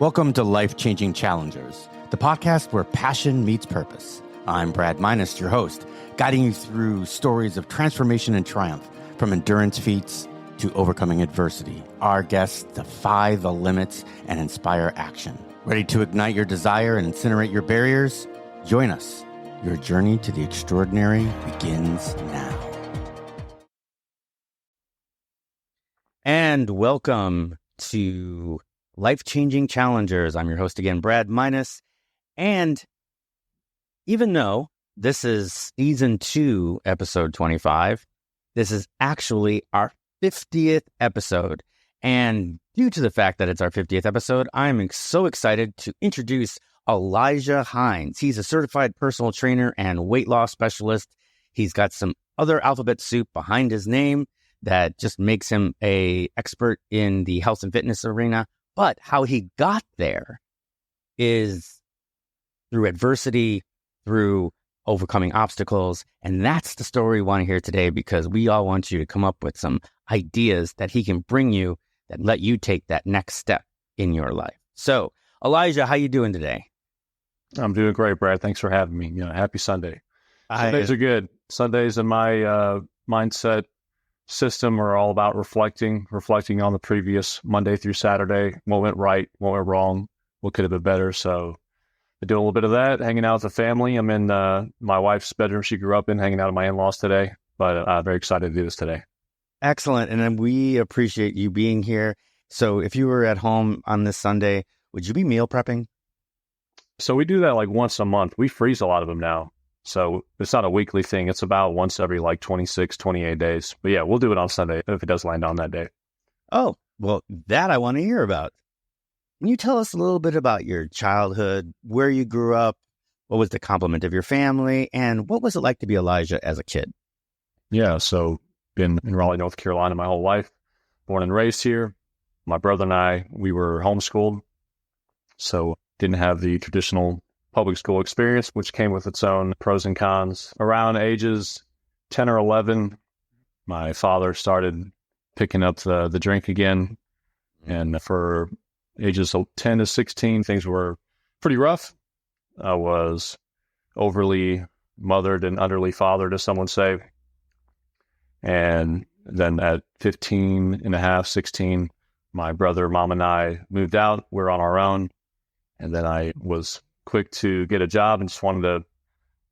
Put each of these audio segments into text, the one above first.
Welcome to Life-Changing Challengers, the podcast where passion meets purpose. I'm Brad Minus, your host, guiding you through stories of transformation and triumph, from endurance feats to overcoming adversity. Our guests defy the limits and inspire action. Ready to ignite your desire and incinerate your barriers? Join us. Your journey to the extraordinary begins now. And welcome to Life-Changing Challengers. I'm your host again, Brad Minus. And even though this is season 2, episode 25, this is actually our 50th episode. And due to the fact that it's our 50th episode, I'm so excited to introduce Elijah Hines. He's a certified personal trainer and weight loss specialist. He's got some other alphabet soup behind his name that just makes him an expert in the health and fitness arena. But how he got there is through adversity, through overcoming obstacles. And that's the story we want to hear today, because we all want you to come up with some ideas that he can bring you that let you take that next step in your life. So, Elijah, how you doing today? I'm doing great, Brad. Thanks for having me. Happy Sunday. Sundays are good. Sundays in my mindset system are all about reflecting on the previous Monday through Saturday. What went right, what went wrong, what could have been better. So I do a little bit of that, hanging out with the family. I'm in my wife's bedroom she grew up in, hanging out with my in-laws today. But I'm very excited to do this today. Excellent. And then we appreciate you being here. So if you were at home on this Sunday, would you be meal prepping? So we do that like once a month. We freeze a lot of them now. So it's not a weekly thing. It's about once every like 26, 28 days. But yeah, we'll do it on Sunday if it does land on that day. Oh, well, that I want to hear about. Can you tell us a little bit about your childhood, where you grew up, what was the complement of your family, and what was it like to be Elijah as a kid? Yeah, so been in Raleigh, North Carolina my whole life, born and raised here. My brother and I, we were homeschooled, so didn't have the traditional public school experience, which came with its own pros and cons. Around ages 10 or 11, my father started picking up the drink again. And for ages 10 to 16, things were pretty rough. I was overly mothered and underly fathered, as someone say. And then at 15 and a half, 16, my brother, mom, and I moved out. We're on our own. And then I was quick to get a job and just wanted to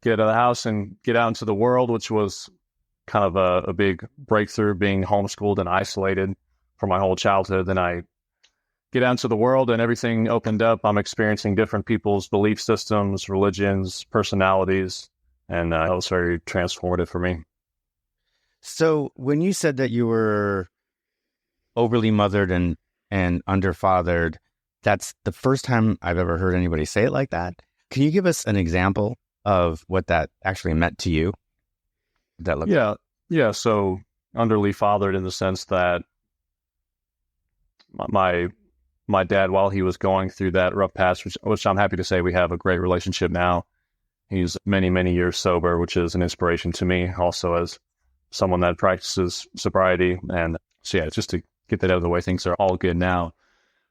get out of the house and get out into the world, which was kind of a big breakthrough, being homeschooled and isolated for my whole childhood. Then I get out into the world and everything opened up. I'm experiencing different people's belief systems, religions, personalities, and that was very transformative for me. So when you said that you were overly mothered and underfathered, that's the first time I've ever heard anybody say it like that. Can you give us an example of what that actually meant to you? Yeah. So underly fathered in the sense that my dad, while he was going through that rough patch, which I'm happy to say we have a great relationship now. He's many, many years sober, which is an inspiration to me, also as someone that practices sobriety. And so, yeah, just to get that out of the way, things are all good now.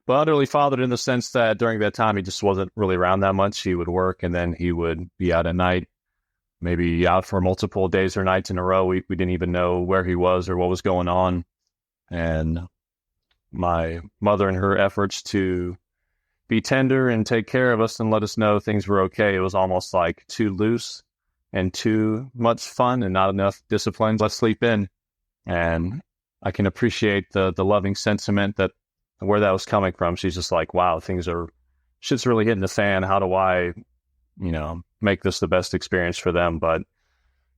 But utterly fathered in the sense that during that time, he just wasn't really around that much. He would work and then he would be out at night, maybe out for multiple days or nights in a row. We didn't even know where he was or what was going on. And my mother, in her efforts to be tender and take care of us and let us know things were okay, it was almost like too loose and too much fun and not enough discipline. Let's sleep in. And I can appreciate the loving sentiment that where that was coming from. She's just like, wow, shit's really hitting the fan. How do I, make this the best experience for them? But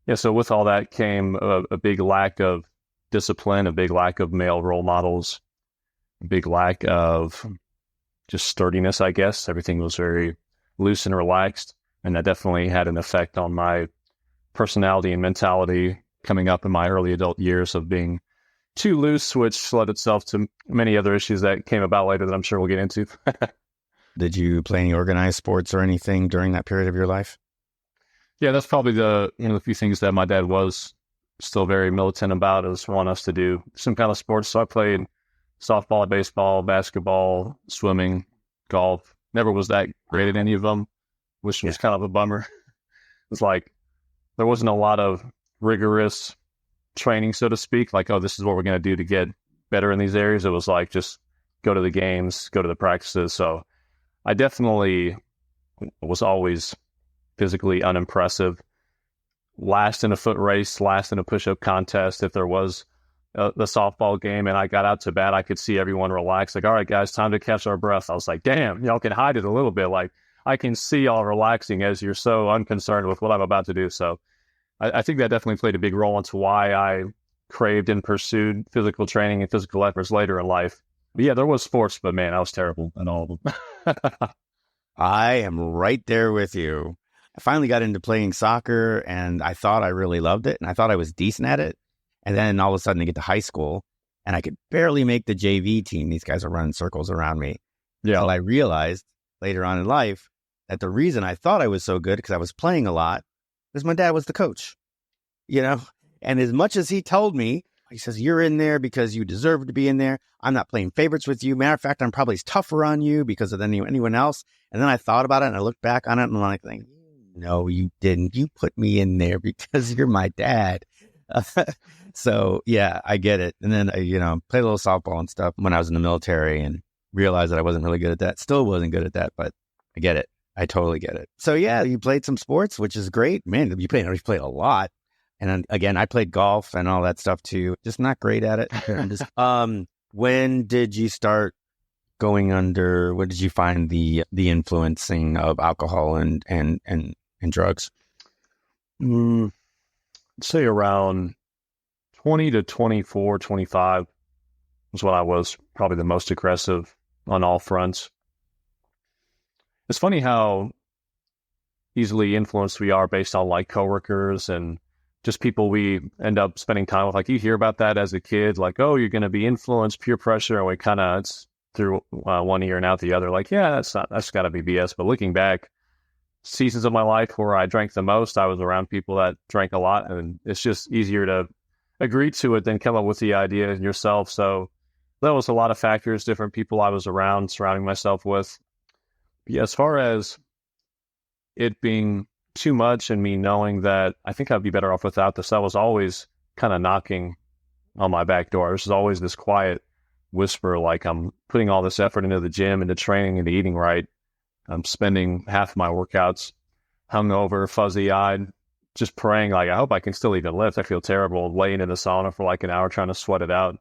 yeah, so with all that came a big lack of discipline, a big lack of male role models, a big lack of just sturdiness, I guess. Everything was very loose and relaxed. And that definitely had an effect on my personality and mentality coming up in my early adult years of being too loose, which led itself to many other issues that came about later that I'm sure we'll get into. Did you play any organized sports or anything during that period of your life? Yeah, that's probably the few things that my dad was still very militant about, is want us to do some kind of sports. So I played softball, baseball, basketball, swimming, golf. Never was that great at any of them, which was kind of a bummer. It's like there wasn't a lot of rigorous training, so to speak. Like, oh, this is what we're going to do to get better in these areas. It was like just go to the games, go to the practices. So I definitely was always physically unimpressive. Last in a foot race, last in a push-up contest. If there was the softball game and I got out to bat, I could see everyone relax. Like, all right, guys, time to catch our breath. I was like, damn, y'all can hide it a little bit. Like, I can see y'all relaxing as you're so unconcerned with what I'm about to do. So I think that definitely played a big role into why I craved and pursued physical training and physical efforts later in life. But yeah, there was sports, but man, I was terrible at all of them. I am right there with you. I finally got into playing soccer and I thought I really loved it and I thought I was decent at it. And then all of a sudden I get to high school and I could barely make the JV team. These guys are running circles around me. Yeah. Until I realized later on in life that the reason I thought I was so good because I was playing a lot is my dad was the coach, and as much as he told me, he says, you're in there because you deserve to be in there. I'm not playing favorites with you. Matter of fact, I'm probably tougher on you because of anyone else. And then I thought about it and I looked back on it and I'm like, no, you didn't. You put me in there because you're my dad. So yeah, I get it. And then, played a little softball and stuff when I was in the military and realized that I wasn't really good at that. Still wasn't good at that, but I get it. I totally get it. So yeah, you played some sports, which is great. Man, you played a lot. And then, again, I played golf and all that stuff too. Just not great at it. When did you start going under, what did you find the influencing of alcohol and drugs? I'd say around 20 to 24, 25 was when I was probably the most aggressive on all fronts. It's funny how easily influenced we are based on like coworkers and just people we end up spending time with. Like you hear about that as a kid, like, oh, you're going to be influenced, peer pressure. And we kind of, it's through one ear and out the other. Like, yeah, that's got to be BS. But looking back, seasons of my life where I drank the most, I was around people that drank a lot. And it's just easier to agree to it than come up with the idea yourself. So that was a lot of factors, different people I was around, surrounding myself with. But yeah, as far as it being too much and me knowing that I think I'd be better off without this, I was always kind of knocking on my back door. There's always this quiet whisper, like I'm putting all this effort into the gym, into training, into eating right. I'm spending half my workouts hungover, fuzzy-eyed, just praying, like, I hope I can still even lift. I feel terrible laying in the sauna for like an hour trying to sweat it out.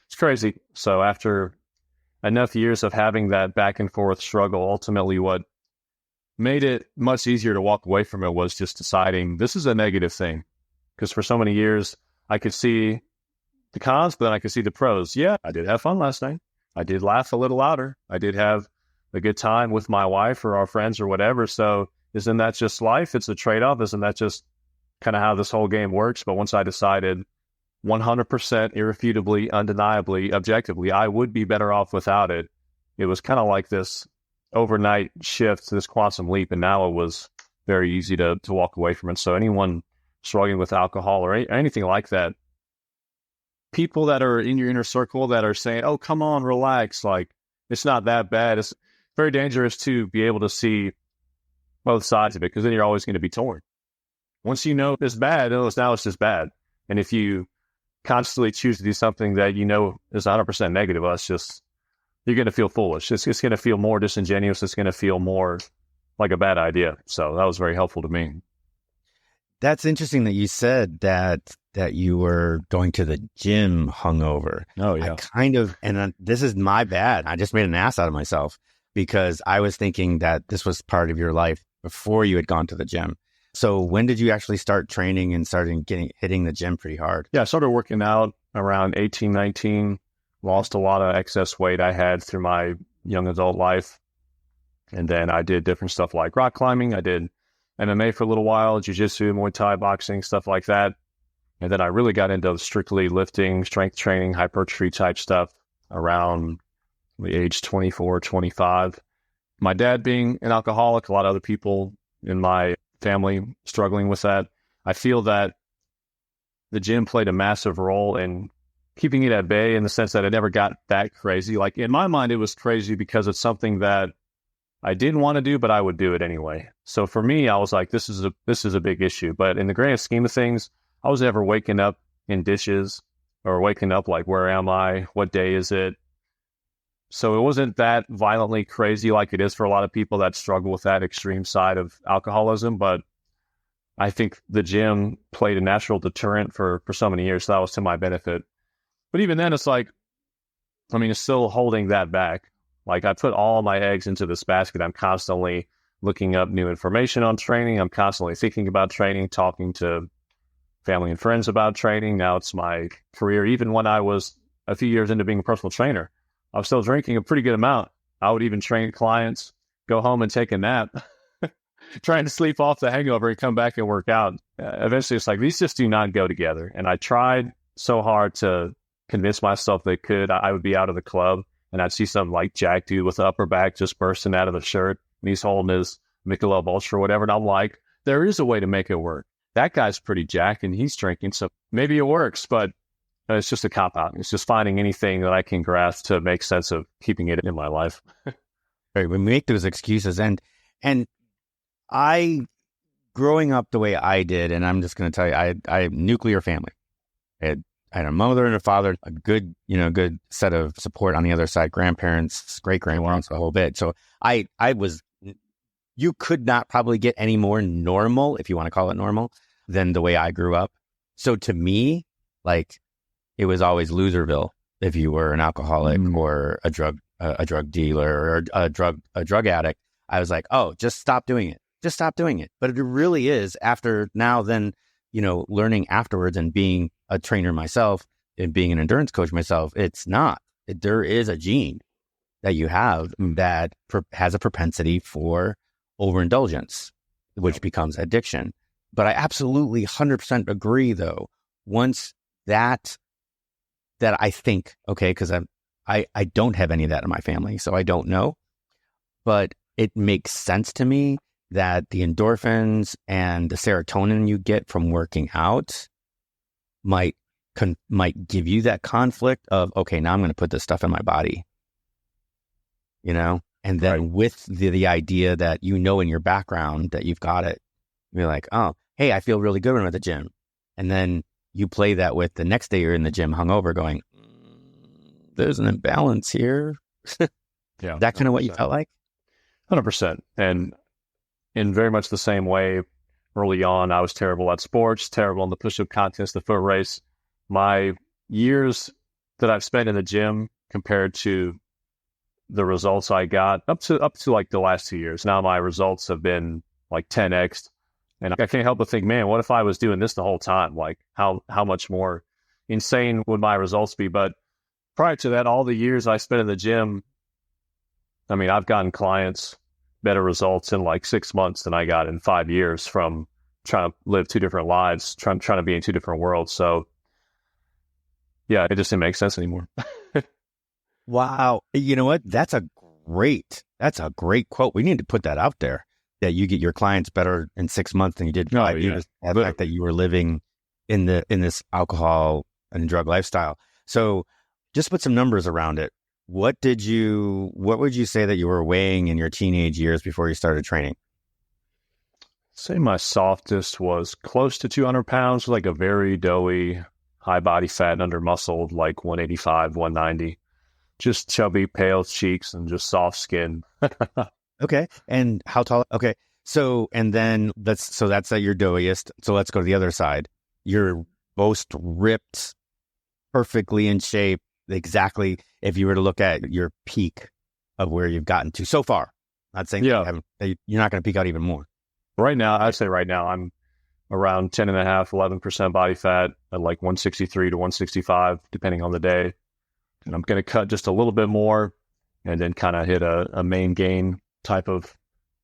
It's crazy. So after enough years of having that back and forth struggle, ultimately what made it much easier to walk away from it was just deciding this is a negative thing. Because for so many years, I could see the cons, but then I could see the pros. Yeah, I did have fun last night. I did laugh a little louder. I did have a good time with my wife or our friends or whatever. So isn't that just life? It's a trade-off. Isn't that just kind of how this whole game works? But once I decided 100%, irrefutably, undeniably, objectively, I would be better off without it. It was kind of like this overnight shift, this quantum leap, and now it was very easy to walk away from it. So anyone struggling with alcohol or anything like that, people that are in your inner circle that are saying, oh, come on, relax, like, it's not that bad. It's very dangerous to be able to see both sides of it, because then you're always going to be torn. Once you know it's bad, now it's just bad. And if you constantly choose to do something that you know is 100% negative, well, it's just, you're going to feel foolish. It's going to feel more disingenuous. It's going to feel more like a bad idea. So that was very helpful to me. That's interesting that you said that you were going to the gym hungover. Oh, yeah. This is my bad. I just made an ass out of myself because I was thinking that this was part of your life before you had gone to the gym. So when did you actually start training and hitting the gym pretty hard? Yeah, I started working out around 18, 19, lost a lot of excess weight I had through my young adult life. And then I did different stuff like rock climbing. I did MMA for a little while, jiu-jitsu, Muay Thai, boxing, stuff like that. And then I really got into strictly lifting, strength training, hypertrophy type stuff around the age 24, 25. My dad being an alcoholic, a lot of other people in my family struggling with that. I feel that the gym played a massive role in keeping it at bay, in the sense that it never got that crazy. Like in my mind, it was crazy because it's something that I didn't want to do, but I would do it anyway. So for me, I was like, this is a big issue. But in the grand scheme of things, I was never waking up in dishes or waking up like, where am I? What day is it? So it wasn't that violently crazy like it is for a lot of people that struggle with that extreme side of alcoholism. But I think the gym played a natural deterrent for so many years. So that was to my benefit. But even then, it's like, I mean, it's still holding that back. Like, I put all my eggs into this basket. I'm constantly looking up new information on training. I'm constantly thinking about training, talking to family and friends about training. Now it's my career. Even when I was a few years into being a personal trainer, I was still drinking a pretty good amount. I would even train clients, go home and take a nap, trying to sleep off the hangover and come back and work out. Eventually, it's like, these just do not go together. And I tried so hard to convince myself they could. I would be out of the club, and I'd see some like jack dude with the upper back just bursting out of the shirt, and he's holding his Michelob Ultra or whatever. And I'm like, there is a way to make it work. That guy's pretty jacked and he's drinking, so maybe it works, but it's just a cop-out. It's just finding anything that I can grasp to make sense of keeping it in my life. Right, we make those excuses. And I, growing up the way I did, and I'm just going to tell you, I nuclear family. I had a mother and a father, a good set of support on the other side, grandparents, great-grandparents, the whole bit. So I was, you could not probably get any more normal, if you want to call it normal, than the way I grew up. So to me, like, it was always Loserville if you were an alcoholic or a drug dealer or a drug addict. I was like, oh, just stop doing it. Just stop doing it. But it really is, after now then, learning afterwards and being a trainer myself and being an endurance coach myself, it's not. There is a gene that you have that has a propensity for overindulgence, which becomes addiction. But I absolutely 100% agree, though, once that I think, okay, because I don't have any of that in my family, so I don't know, but it makes sense to me that the endorphins and the serotonin you get from working out might give you that conflict of, okay, now I'm going to put this stuff in my body, and then with the idea that in your background that you've got it, you're like, oh, hey, I feel really good when I'm at the gym. And then you play that with the next day you're in the gym hungover going, there's an imbalance here. Yeah. That kind of what you felt like? 100%. And in very much the same way, early on, I was terrible at sports, terrible in the push-up contest, the foot race. My years that I've spent in the gym compared to the results I got up to like the last 2 years. Now my results have been like 10x. And I can't help but think, man, what if I was doing this the whole time? Like, how much more insane would my results be? But prior to that, all the years I spent in the gym, I mean, I've gotten clients better results in like 6 months than I got in 5 years from trying to live two different lives, trying to be in two different worlds. So yeah, it just didn't make sense anymore. Wow. You know what? That's a great quote. We need to put that out there, that you get your clients better in 6 months than you did 5 years. The fact that you were living in this alcohol and drug lifestyle. So just put some numbers around it. What would you say that you were weighing in your teenage years before you started training? Say my softest was close to 200 pounds, like a very doughy, high body fat and under muscled, like 185, 190. Just chubby, pale cheeks and just soft skin. Okay. And how tall? Okay. So, and then that's at your doughiest. So let's go to the other side. You're most ripped, perfectly in shape. Exactly. If you were to look at your peak of where you've gotten to so far, not saying you're not going to peak out even more. Right now, I'd say I'm around 10.5%, 11% body fat at like 163 to 165, depending on the day. And I'm going to cut just a little bit more and then kind of hit a main gain type of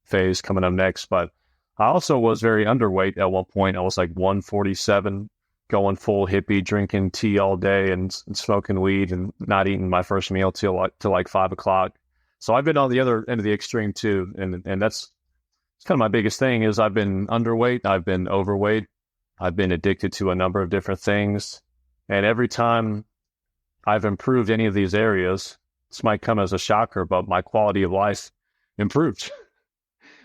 phase coming up next. But I also was very underweight at one point. I was like 147, going full hippie, drinking tea all day and smoking weed and not eating my first meal till like 5 o'clock. So I've been on the other end of the extreme too. And that's kind of my biggest thing is I've been underweight. I've been overweight. I've been addicted to a number of different things. And every time I've improved any of these areas, this might come as a shocker, but my quality of life improved.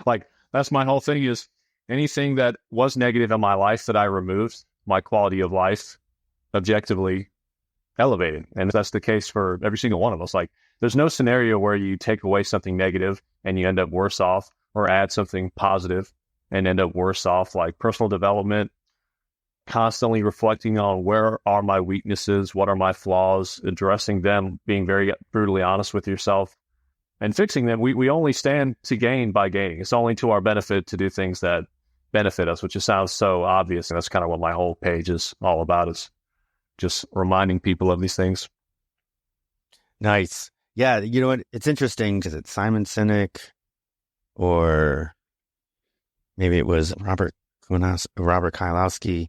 Like, that's my whole thing, is anything that was negative in my life that I removed, my quality of life objectively elevated. And that's the case for every single one of us. Like, there's no scenario where you take away something negative and you end up worse off, or add something positive and end up worse off. Like, personal development, constantly reflecting on where are my weaknesses, what are my flaws, addressing them, being very brutally honest with yourself, and fixing them. We only stand to gain by gaining. It's only to our benefit to do things that benefit us, which just sounds so obvious. And that's kind of what my whole page is all about, is just reminding people of these things. Nice. Yeah, you know what? It's interesting because it's Simon Sinek, or maybe it was Robert Kylowski.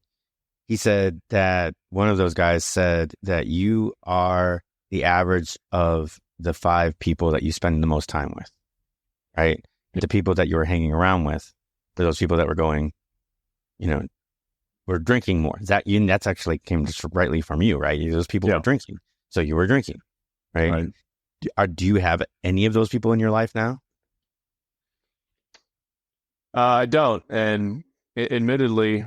He said that one of those guys said that you are the average of the 5 people that you spend the most time with, right? The people that you were hanging around with, for those people that were going, were drinking more. That's actually came just rightly from you, right? Those people were drinking, so you were drinking, right? Do you have any of those people in your life now? I don't. And admittedly,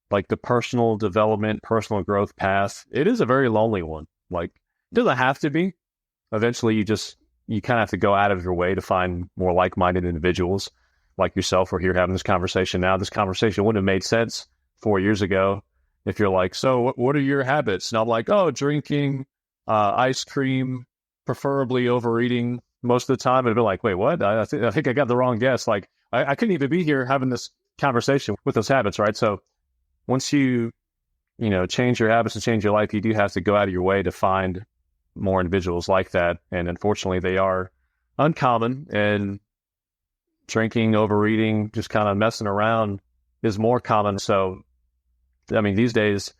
like, the personal development, personal growth path, it is a very lonely one. Like, it doesn't have to be. Eventually, you kind of have to go out of your way to find more like-minded individuals like yourself. We're here having this conversation now. This conversation wouldn't have made sense 4 years ago if you're like, so what are your habits? And I'm like, drinking, ice cream, preferably overeating most of the time. And I'd be like, wait, what? I think I got the wrong guess. Like, I couldn't even be here having this conversation with those habits, right? So once you change your habits and change your life, you do have to go out of your way to find more individuals like that. And unfortunately, they are uncommon, and drinking, overeating, just kind of messing around is more common. So, I mean, these days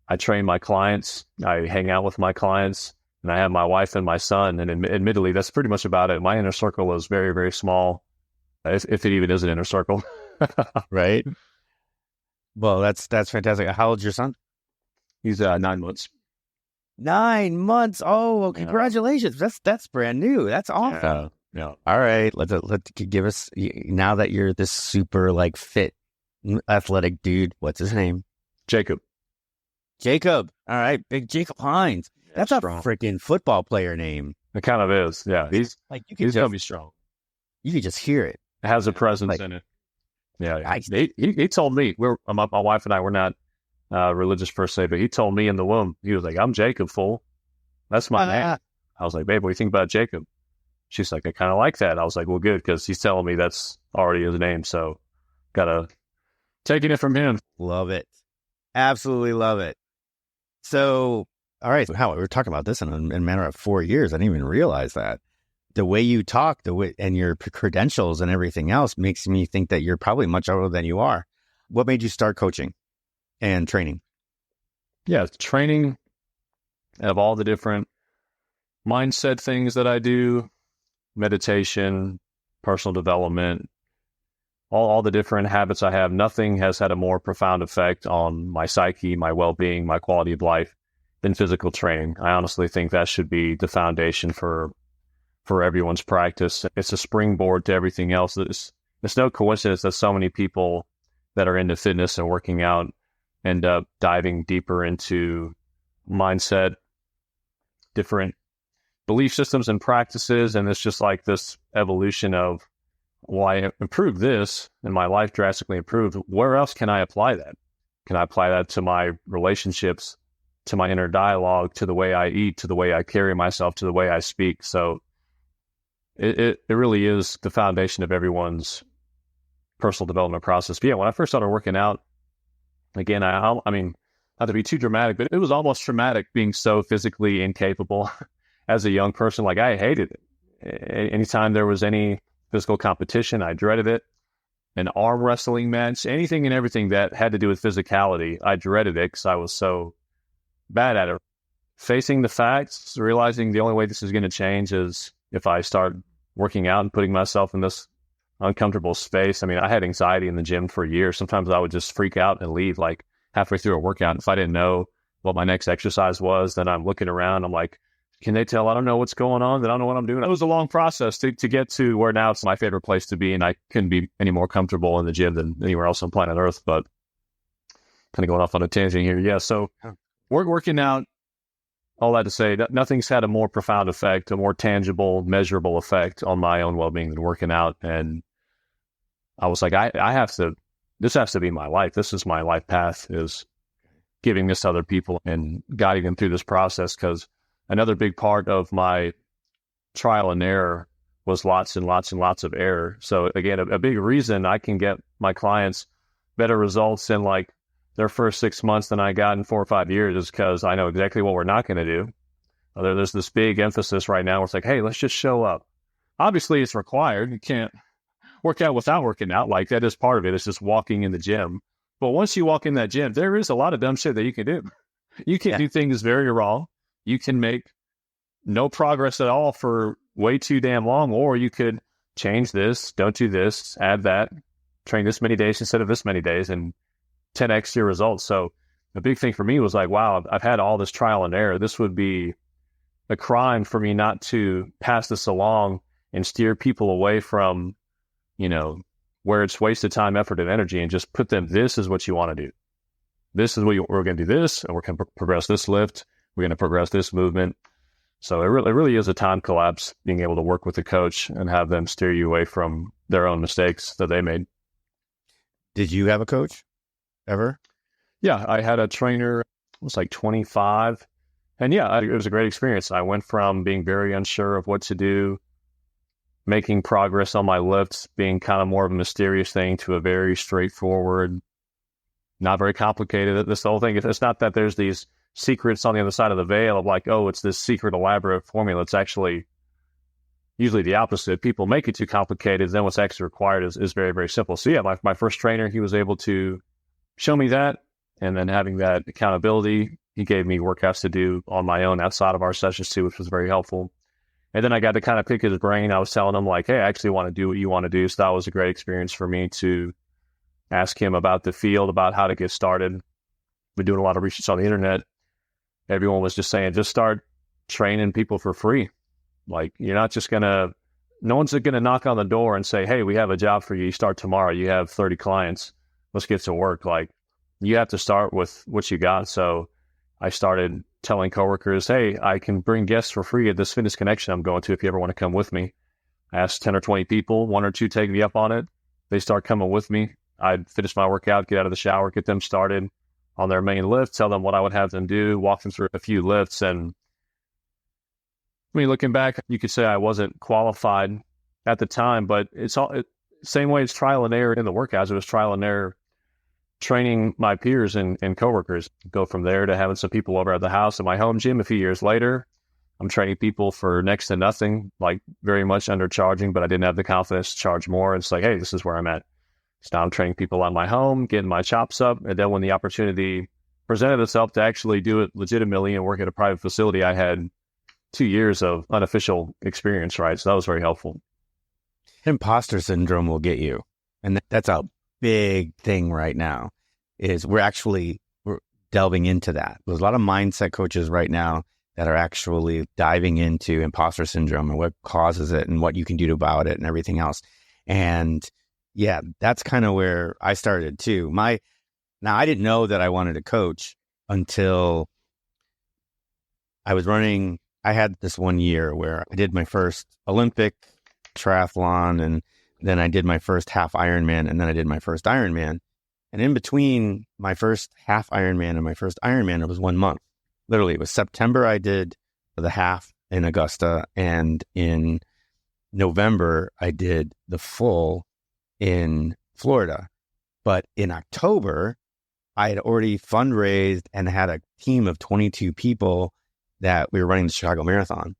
I train my clients, I hang out with my clients, and I have my wife and my son. And admittedly, that's pretty much about it. My inner circle is very, very small, if it even is an inner circle. Right. Well, that's fantastic. How old's your son? He's 9 months. 9 months. Oh, well, congratulations. That's brand new. That's awesome. Yeah. All right. Let's give us, now that you're this super like fit, athletic dude, what's his name? Jacob. All right. Big Jacob Hines. That's a freaking football player name. It kind of is. Yeah. He's going to be strong. You can just hear it. It has a presence in it. Yeah. He told me, my wife and I were not religious per se, but he told me in the womb, he was like, I'm Jacob, fool. That's my name. I was like, babe, what do you think about Jacob? She's like, I kind of like that. I was like, well, good, because he's telling me that's already his name. So taking it from him. Love it. Absolutely love it. So, all right. So we were talking about this in a matter of 4 years. I didn't even realize that. The way you talk, and your credentials and everything else makes me think that you're probably much older than you are. What made you start coaching and training? Yeah, training of all the different mindset things that I do, meditation, personal development, all the different habits I have. Nothing has had a more profound effect on my psyche, my well-being, my quality of life than physical training. I honestly think that should be the foundation for everyone's practice. It's a springboard to everything else. It's no coincidence that so many people that are into fitness and working out end up diving deeper into mindset, different belief systems and practices. And it's just like this evolution of, well, I improved this and my life drastically improved. Where else can I apply that? Can I apply that to my relationships, to my inner dialogue, to the way I eat, to the way I carry myself, to the way I speak? So it really is the foundation of everyone's personal development process. But yeah, when I first started working out, again, I mean, not to be too dramatic, but it was almost traumatic being so physically incapable as a young person. Like, I hated it. Anytime there was any physical competition, I dreaded it. An arm wrestling match, anything and everything that had to do with physicality, I dreaded it because I was so bad at it. Facing the facts, realizing the only way this is going to change is if I start working out and putting myself in this uncomfortable space. I mean, I had anxiety in the gym for years. Sometimes I would just freak out and leave like halfway through a workout. If I didn't know what my next exercise was, then I'm looking around. I'm like, can they tell I don't know what's going on, that I don't know what I'm doing? It was a long process to get to where now it's my favorite place to be, and I couldn't be any more comfortable in the gym than anywhere else on planet Earth. But kind of going off on a tangent here. Yeah, so working out, all that to say, that nothing's had a more profound effect, a more tangible, measurable effect on my own well-being than working out. And I was like, I have to, this has to be my life. This is my life path, is giving this to other people and guiding them through this process. Because another big part of my trial and error was lots and lots and lots of error. So again, a big reason I can get my clients better results in like their first 6 months than I got in 4 or 5 years is because I know exactly what we're not going to do. There's this big emphasis right now where it's like, hey, let's just show up. Obviously, it's required. You can't work out without working out. Like, that is part of it. It's just walking in the gym. But once you walk in that gym, there is a lot of dumb shit that you can do. You can do things very wrong. You can make no progress at all for way too damn long, or you could change this, don't do this, add that, train this many days instead of this many days, and 10x your results. So the big thing for me was like, wow, I've had all this trial and error. This would be a crime for me not to pass this along and steer people away from, where it's wasted time, effort, and energy, and just put them, this is what you want to do. This is what we're going to do this, and we're going to progress this lift. We're going to progress this movement. So it really is a time collapse, being able to work with a coach and have them steer you away from their own mistakes that they made. Did you have a coach ever? Yeah, I had a trainer. I was like 25. And yeah, it was a great experience. I went from being very unsure of what to do, making progress on my lifts, being kind of more of a mysterious thing, to a very straightforward, not very complicated. This whole thing, it's not that there's these secrets on the other side of the veil of like, oh, it's this secret elaborate formula. It's actually usually the opposite. People make it too complicated. Then what's actually required is very, very simple. So yeah, my first trainer, he was able to show me that. And then having that accountability, he gave me workouts to do on my own outside of our sessions too, which was very helpful. And then I got to kind of pick his brain. I was telling him like, hey, I actually want to do what you want to do. So that was a great experience for me to ask him about the field, about how to get started. Been doing a lot of research on the internet. Everyone was just saying, just start training people for free. Like, you're not just no one's going to knock on the door and say, hey, we have a job for you. You start tomorrow. You have 30 clients. Let's get to work. Like, you have to start with what you got. So I started telling coworkers, hey, I can bring guests for free at this fitness connection I'm going to if you ever want to come with me. I asked 10 or 20 people, 1 or 2 take me up on it. They start coming with me. I'd finish my workout, get out of the shower, get them started on their main lift, tell them what I would have them do, walk them through a few lifts. And I mean, looking back, you could say I wasn't qualified at the time, but same way it's trial and error in the workouts. It was trial and error training my peers and coworkers. Go from there to having some people over at the house at my home gym. A few years later, I'm training people for next to nothing, like very much undercharging, but I didn't have the confidence to charge more. It's like, hey, this is where I'm at. So now I'm training people on my home, getting my chops up. And then when the opportunity presented itself to actually do it legitimately and work at a private facility, I had 2 years of unofficial experience, right? So that was very helpful. Imposter syndrome will get you. And that's a big thing right now, is we're delving into that. There's a lot of mindset coaches right now that are actually diving into imposter syndrome and what causes it and what you can do about it and everything else. And yeah, that's kind of where I started too. Now I didn't know that I wanted to coach until I was running. I had this one year where I did my first Olympic triathlon, and then I did my first half Ironman, and then I did my first Ironman. And in between my first half Ironman and my first Ironman, it was 1 month. Literally, it was September I did the half in Augusta, and in November I did the full in Florida. But in October, I had already fundraised and had a team of 22 people that we were running the Chicago Marathon.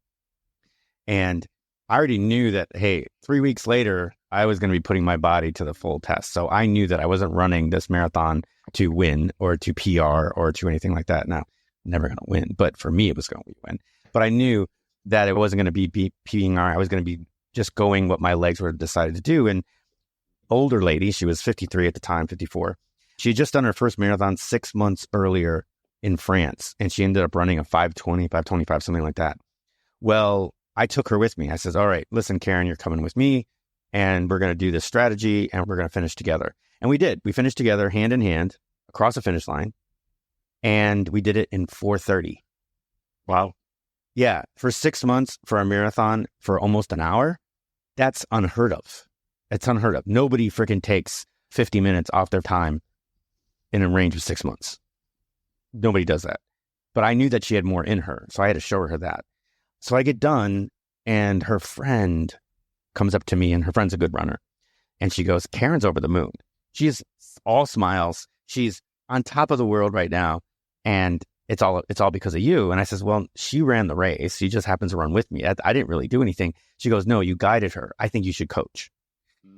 And I already knew that, hey, 3 weeks later, I was going to be putting my body to the full test. So I knew that I wasn't running this marathon to win or to PR or to anything like that. Now, I'm never going to win, but for me, it was going to be win. But I knew that it wasn't going to be PR. I was going to be just going what my legs were decided to do. And older lady, she was 53 at the time, 54. She had just done her first marathon 6 months earlier in France, and she ended up running a 5:20, 5:25, something like that. Well, I took her with me. I says, all right, listen, Karen, you're coming with me and we're going to do this strategy and we're going to finish together. And we did. We finished together hand in hand across the finish line. And we did it in 4:30. Wow. Yeah. For 6 months for a marathon for almost an hour. That's unheard of. It's unheard of. Nobody freaking takes 50 minutes off their time in a range of 6 months. Nobody does that. But I knew that she had more in her. So I had to show her that. So I get done and her friend comes up to me, and her friend's a good runner. And she goes, Karen's over the moon. She's all smiles. She's on top of the world right now. And it's all because of you. And I says, well, she ran the race. She just happens to run with me. I didn't really do anything. She goes, no, you guided her. I think you should coach.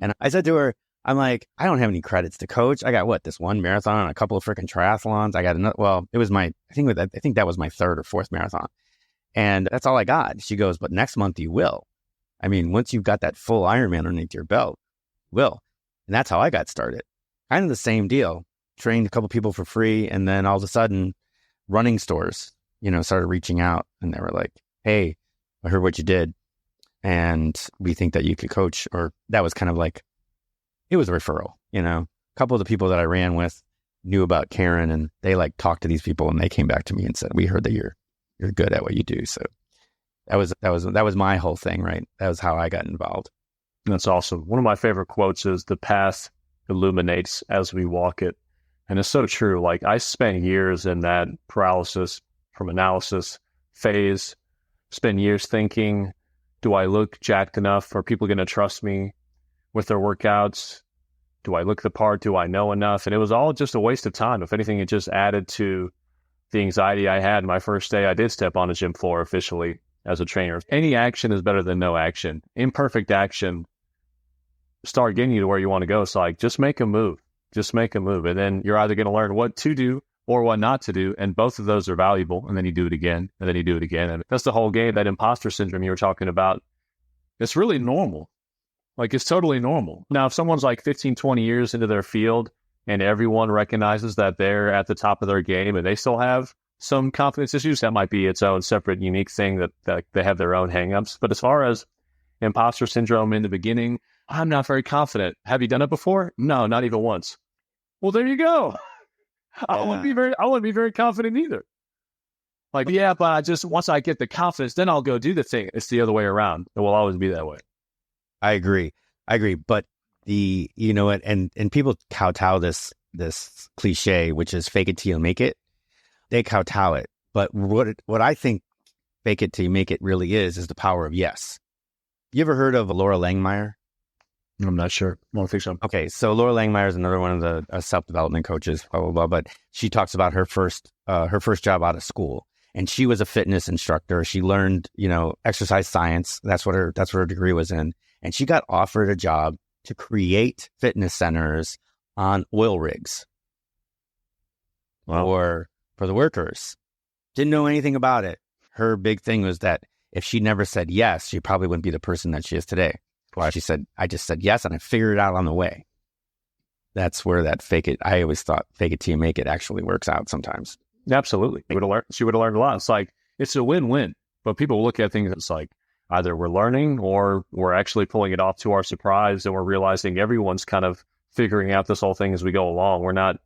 And I said to her, I'm like, I don't have any credits to coach. I got this one marathon and a couple of freaking triathlons. I got another. Well, it was I think that was my third or fourth marathon. And that's all I got. She goes, but next month you will. I mean, once you've got that full Ironman underneath your belt, you will. And that's how I got started. Kind of the same deal. Trained a couple people for free. And then all of a sudden, running stores, started reaching out and they were like, hey, I heard what you did. And we think that you could coach. Or that was kind of like, it was a referral, A couple of the people that I ran with knew about Karen and they talked to these people and they came back to me and said, we heard that you're good at what you do. So that was my whole thing, right? That was how I got involved. That's awesome. One of my favorite quotes is the path illuminates as we walk it. And it's so true. I spent years in that paralysis from analysis phase, spent years thinking, do I look jacked enough? Are people going to trust me with their workouts? Do I look the part? Do I know enough? And it was all just a waste of time. If anything, it just added to the anxiety I had. My first day, I did step on a gym floor officially as a trainer. Any action is better than no action. Imperfect action start getting you to where you want to go. So just make a move. Just make a move. And then you're either going to learn what to do or what not to do. And both of those are valuable. And then you do it again. And then you do it again. And that's the whole game, that imposter syndrome you were talking about. It's really normal. It's totally normal. Now, if someone's 15, 20 years into their field and everyone recognizes that they're at the top of their game and they still have some confidence issues, that might be its own separate, unique thing that they have their own hangups. But as far as imposter syndrome in the beginning, I'm not very confident. Have you done it before? No, not even once. Well, there you go. I wouldn't be very confident either. Yeah, but once I get the confidence, then I'll go do the thing. It's the other way around. It will always be that way. I agree. But and people kowtow this cliche, which is fake it till you make it. They kowtow it. But what I think fake it till you make it really is the power of yes. You ever heard of Laura Langmeyer? I'm not sure. I don't think so. Okay, so Laura Langmeyer is another one of the self-development coaches, blah, blah, blah. But she talks about her first job out of school. And she was a fitness instructor. She learned, exercise science. That's what her degree was in. And she got offered a job to create fitness centers on oil rigs. Wow. Or for the workers. Didn't know anything about it. Her big thing was that if she never said yes, she probably wouldn't be the person that she is today. Why she said, I just said yes and I figured it out on the way. That's where that I always thought fake it till you make it actually works out sometimes. Absolutely. She would have learned a lot. It's a win-win. But people look at things, it's either we're learning or we're actually pulling it off to our surprise and we're realizing everyone's kind of figuring out this whole thing as we go along. We're not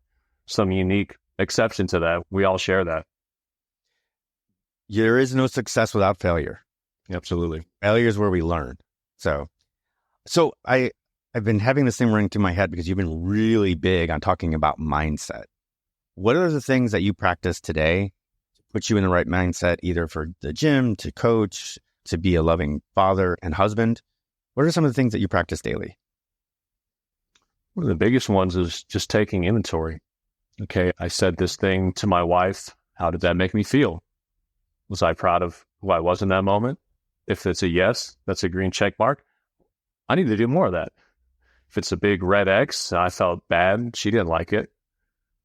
some unique exception to that. We all share that. There is no success without failure. Absolutely. Failure is where we learn. So I've been having this thing running through my head because you've been really big on talking about mindset. What are the things that you practice today to put you in the right mindset, either for the gym, to coach, to be a loving father and husband? What are some of the things that you practice daily? One of the biggest ones is just taking inventory. Okay, I said this thing to my wife. How did that make me feel? Was I proud of who I was in that moment? If it's a yes, that's a green check mark. I need to do more of that. If it's a big red X, I felt bad. She didn't like it.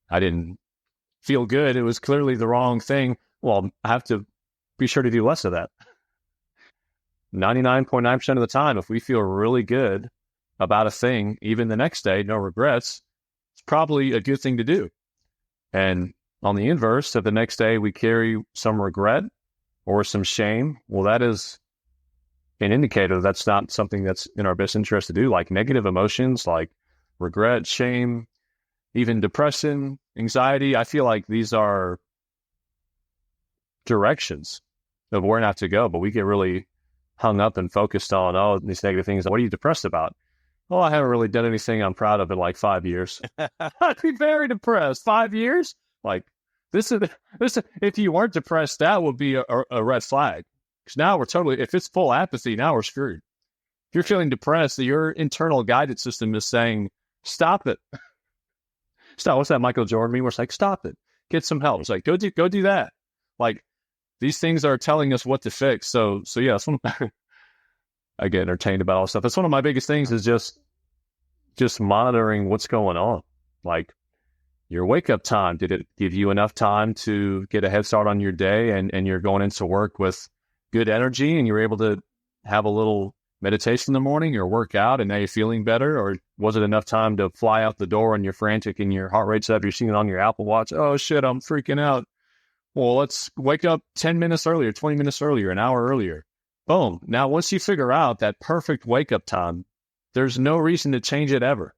I didn't feel good. It was clearly the wrong thing. Well, I have to be sure to do less of that. 99.9% of the time, if we feel really good about a thing, even the next day, no regrets, it's probably a good thing to do. And on the inverse, if the next day we carry some regret, or some shame, well, that is an indicator that's not something that's in our best interest to do. Like negative emotions, like regret, shame, even depression, anxiety. I feel like these are directions of where not to go, but we get really hung up and focused on, oh, these negative things. What are you depressed about? Oh, I haven't really done anything I'm proud of in like 5 years. I'd be very depressed. 5 years? Like, this is, if you weren't depressed, that would be a red flag. Because now we're totally, if it's full apathy, now we're screwed. If you're feeling depressed, your internal guidance system is saying, stop it. Stop. What's that Michael Jordan meme where it's like, stop it. Get some help. It's like, go do that. Like, these things are telling us what to fix. So yeah, that's one of I get entertained about all this stuff. That's one of my biggest things is just monitoring what's going on. Like your wake up time, did it give you enough time to get a head start on your day and you're going into work with good energy and you're able to have a little meditation in the morning or work out and now you're feeling better? Or was it enough time to fly out the door and you're frantic and your heart rate's up, you're seeing it on your Apple Watch? Oh shit, I'm freaking out. Well, let's wake up 10 minutes earlier, 20 minutes earlier, an hour earlier. Boom. Now, once you figure out that perfect wake-up time, there's no reason to change it ever.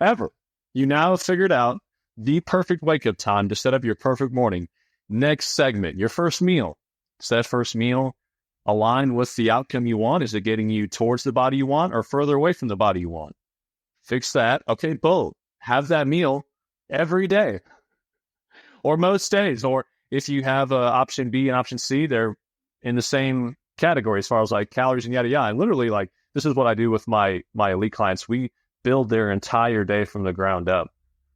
Ever. You now have figured out the perfect wake-up time to set up your perfect morning. Next segment, your first meal. Is that first meal aligned with the outcome you want? Is it getting you towards the body you want or further away from the body you want? Fix that. Okay, boom. Have that meal every day. Or most days, or if you have option B and option C, they're in the same category as far as like calories and yada yada. And literally, like this is what I do with my elite clients. We build their entire day from the ground up.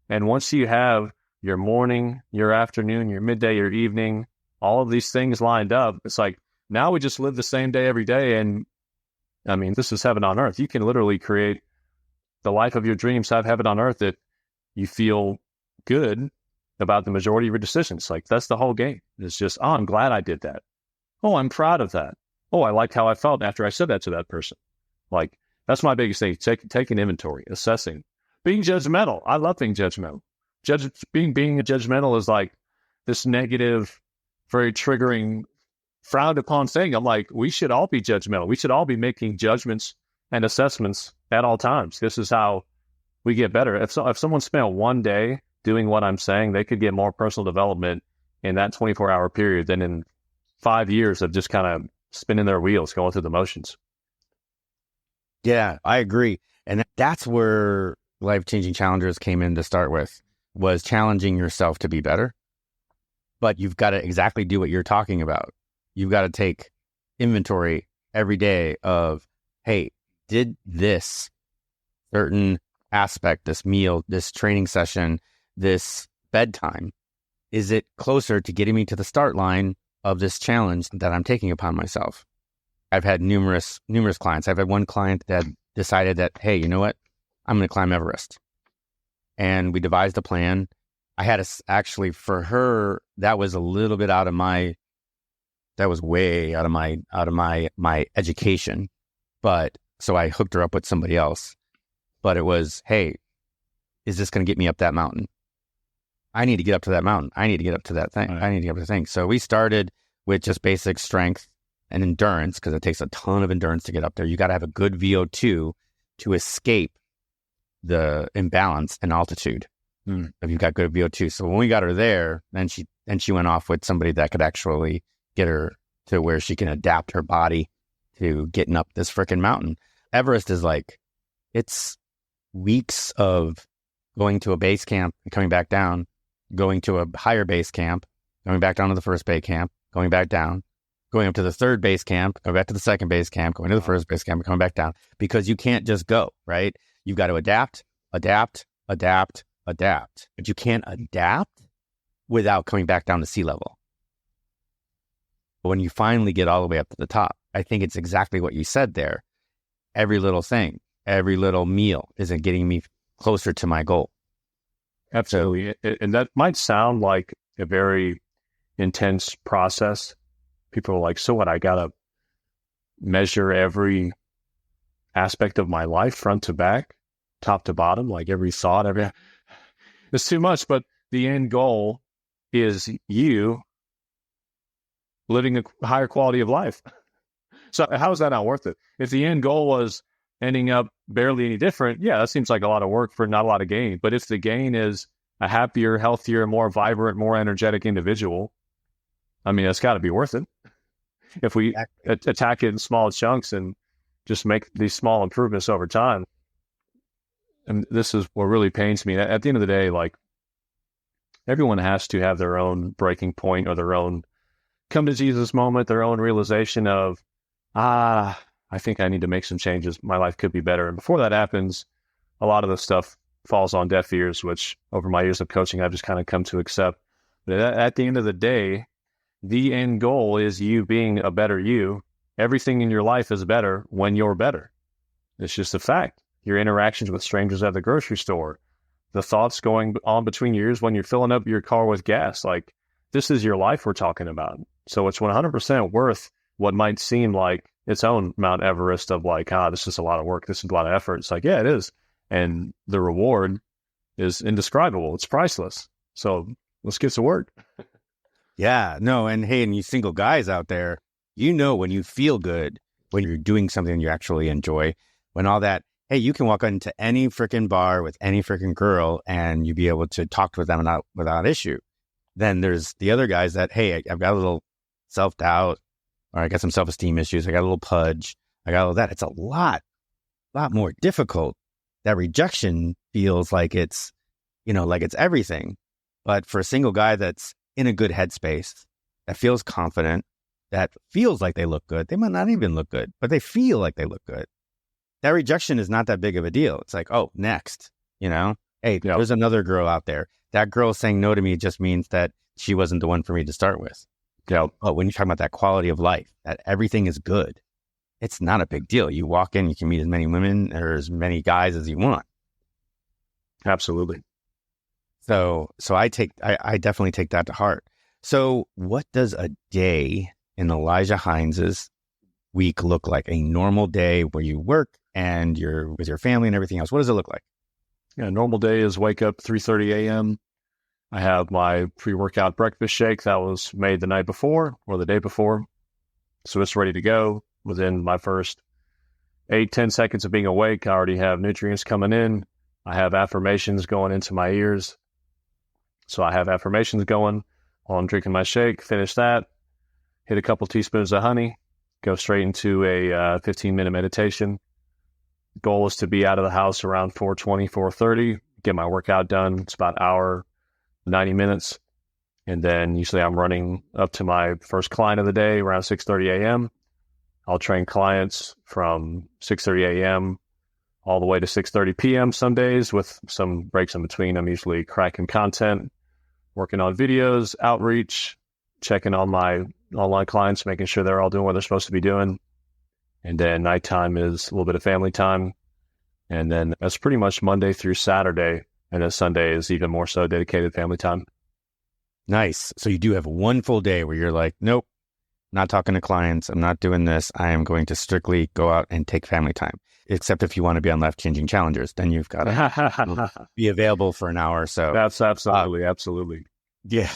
And once you have your morning, your afternoon, your midday, your evening, all of these things lined up, it's like now we just live the same day every day. And I mean, this is heaven on earth. You can literally create the life of your dreams, have heaven on earth that you feel good about the majority of your decisions. Like that's the whole game. It's just, oh, I'm glad I did that. Oh, I'm proud of that. Oh, I liked how I felt after I said that to that person. Like that's my biggest thing. Taking inventory, assessing, being judgmental. I love being judgmental. Being judgmental is like this negative, very triggering, frowned upon thing. I'm like, we should all be judgmental. We should all be making judgments and assessments at all times. This is how we get better. If someone spent one day doing what I'm saying, they could get more personal development in that 24-hour period than in 5 years of just kind of spinning their wheels, going through the motions. Yeah, I agree. And that's where life-changing challengers came in to start with, was challenging yourself to be better. But you've got to exactly do what you're talking about. You've got to take inventory every day of, hey, did this certain aspect, this meal, this training session, this bedtime, is it closer to getting me to the start line of this challenge that I'm taking upon myself? I've had numerous clients. I've had one client that decided that, hey, you know what? I'm going to climb Everest. And we devised a plan. I had actually for her, that was a little bit that was way out of my education. But so I hooked her up with somebody else. But it was, hey, is this going to get me up that mountain? I need to get up to that mountain. I need to get up to that thing. Right. I need to get up to the thing. So we started with just basic strength and endurance, because it takes a ton of endurance to get up there. You got to have a good VO2 to escape the imbalance in altitude. If you've got good VO2. So when we got her there, then she went off with somebody that could actually get her to where she can adapt her body to getting up this freaking mountain. Everest is like, it's weeks of going to a base camp and coming back down, going to a higher base camp, going back down to the first base camp, going back down, going up to the third base camp, going back to the second base camp, going to the first base camp, coming back down, because you can't just go, right? You've got to adapt. But you can't adapt without coming back down to sea level. But when you finally get all the way up to the top, I think it's exactly what you said there. Every little thing, every little meal isn't getting me closer to my goal. Absolutely. And that might sound like a very intense process. People are like, so what? I got to measure every aspect of my life, front to back, top to bottom, like every thought, it's too much. But the end goal is you living a higher quality of life. So how is that not worth it? If the end goal was ending up barely any different, yeah, that seems like a lot of work for not a lot of gain. But if the gain is a happier, healthier, more vibrant, more energetic individual, I mean, it's got to be worth it. If we attack it in small chunks and just make these small improvements over time. And this is what really pains me. At the end of the day, like, everyone has to have their own breaking point or their own come to Jesus moment, their own realization of, I think I need to make some changes. My life could be better. And before that happens, a lot of the stuff falls on deaf ears, which over my years of coaching, I've just kind of come to accept. But at the end of the day, the end goal is you being a better you. Everything in your life is better when you're better. It's just a fact. Your interactions with strangers at the grocery store, the thoughts going on between your ears when you're filling up your car with gas, like, this is your life we're talking about. So it's 100% worth what might seem like its own Mount Everest of like, this is a lot of work. This is a lot of effort. It's like, yeah, it is. And the reward is indescribable. It's priceless. So let's get to work. Yeah, no. And hey, and you single guys out there, when you feel good, when you're doing something you actually enjoy, when all that, hey, you can walk into any freaking bar with any freaking girl and you be able to talk with them without issue. Then there's the other guys that, hey, I've got a little self-doubt, or I got some self-esteem issues. I got a little pudge. I got all that. It's a lot more difficult. That rejection feels like it's, like it's everything. But for a single guy that's in a good headspace, that feels confident, that feels like they look good. They might not even look good, but they feel like they look good. That rejection is not that big of a deal. It's like, oh, next, hey, there's another girl out there. That girl saying no to me just means that she wasn't the one for me to start with. Yeah. But when you're talking about that quality of life, that everything is good, it's not a big deal. You walk in, you can meet as many women or as many guys as you want. Absolutely. So I definitely take that to heart. So what does a day in Elijah Hines's week look like? A normal day where you work and you're with your family and everything else. What does it look like? Yeah, normal day is wake up 3:30 a.m. I have my pre-workout breakfast shake that was made the night before or the day before. So it's ready to go. Within my first 8-10 seconds of being awake, I already have nutrients coming in. I have affirmations going into my ears. So I have affirmations going while I'm drinking my shake, finish that, hit a couple teaspoons of honey, go straight into a 15-minute meditation. Goal is to be out of the house around 4:20, 4:30, get my workout done. It's about an hour, 90 minutes. And then usually I'm running up to my first client of the day around 6:30 a.m. I'll train clients from 6:30 a.m. all the way to 6:30 p.m. some days with some breaks in between. I'm usually cracking content, working on videos, outreach, checking on my online clients, making sure they're all doing what they're supposed to be doing. And then nighttime is a little bit of family time. And then that's pretty much Monday through Saturday. And then Sunday is even more so dedicated family time. Nice. So you do have one full day where you're like, nope, not talking to clients. I'm not doing this. I am going to strictly go out and take family time. Except if you want to be on Life-Changing Challengers, then you've got to be available for an hour or so. That's absolutely. Yeah.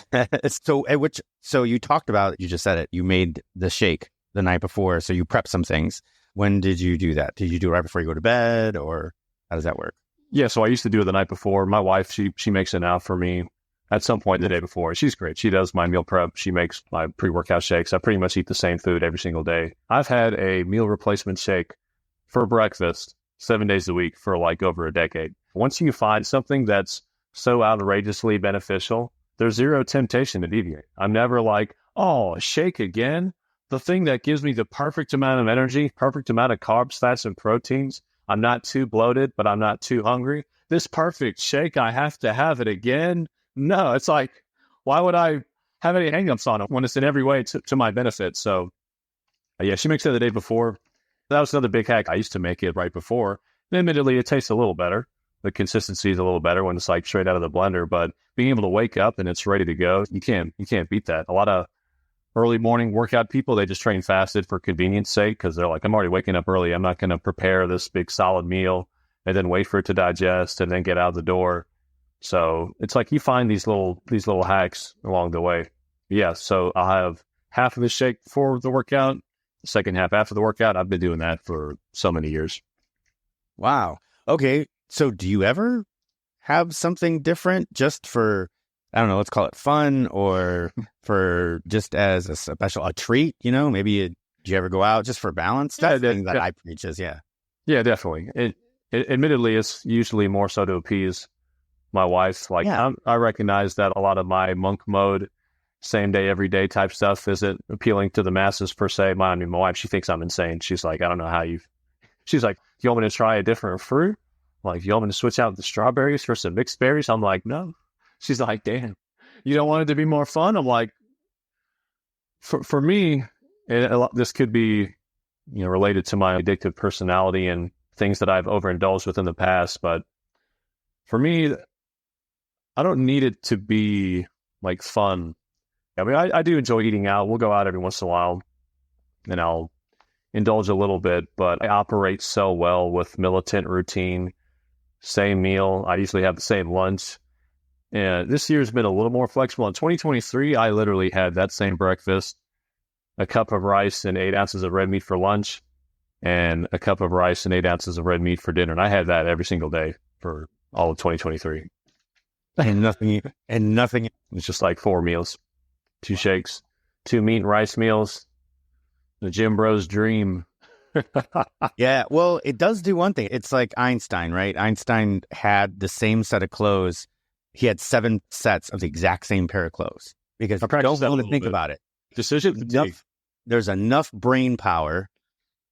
So you talked about, you just said it, you made the shake the night before. So you prepped some things. When did you do that? Did you do it right before you go to bed, or how does that work? Yeah. So I used to do it the night before. My wife, she makes it now for me at some point the day before. She's great. She does my meal prep. She makes my pre-workout shakes. I pretty much eat the same food every single day. I've had a meal replacement shake for breakfast 7 days a week for like over a decade. Once you find something that's so outrageously beneficial, there's zero temptation to deviate. I'm never like, oh, a shake again? The thing that gives me the perfect amount of energy, perfect amount of carbs, fats, and proteins. I'm not too bloated, but I'm not too hungry. This perfect shake, I have to have it again. No, it's like, why would I have any hangups on it when it's in every way to my benefit? So yeah, she makes it the day before. That was another big hack. I used to make it right before. And admittedly, it tastes a little better. The consistency is a little better when it's like straight out of the blender, but being able to wake up and it's ready to go, you can't beat that. A lot of early morning workout people, they just train fasted for convenience sake because they're like, I'm already waking up early. I'm not going to prepare this big solid meal and then wait for it to digest and then get out the door. So it's like you find these little hacks along the way. Yeah, so I'll have half of a shake before the workout, the second half after the workout. I've been doing that for so many years. Wow. Okay. So do you ever have something different just for, I don't know, let's call it fun, or for just as a treat, maybe do you ever go out just for balance? That's the thing that I preach is, yeah, definitely. Admittedly, it's usually more so to appease my wife. Like, I recognize that a lot of my monk mode, same day, every day type stuff isn't appealing to the masses per se. My wife, she thinks I'm insane. She's like, I don't know how she's like, you want me to try a different fruit? Like, you want me to switch out the strawberries for some mixed berries? I'm like, no. She's like, damn, you don't want it to be more fun? I'm like, for me, this could be, related to my addictive personality and things that I've overindulged with in the past. But for me, I don't need it to be like fun. I mean, I do enjoy eating out. We'll go out every once in a while and I'll indulge a little bit, but I operate so well with militant routine, same meal. I usually have the same lunch. And this year's been a little more flexible. In 2023, I literally had that same breakfast, a cup of rice and 8 ounces of red meat for lunch, and a cup of rice and 8 ounces of red meat for dinner. And I had that every single day for all of 2023. And nothing. It's just like 4 meals, 2 shakes, 2 meat and rice meals. The gym bro's dream. Yeah, well, it does do one thing. It's like Einstein, right? Einstein had the same set of clothes. He had 7 sets of the exact same pair of clothes. Because don't want to think about it. Decision. There's enough brain power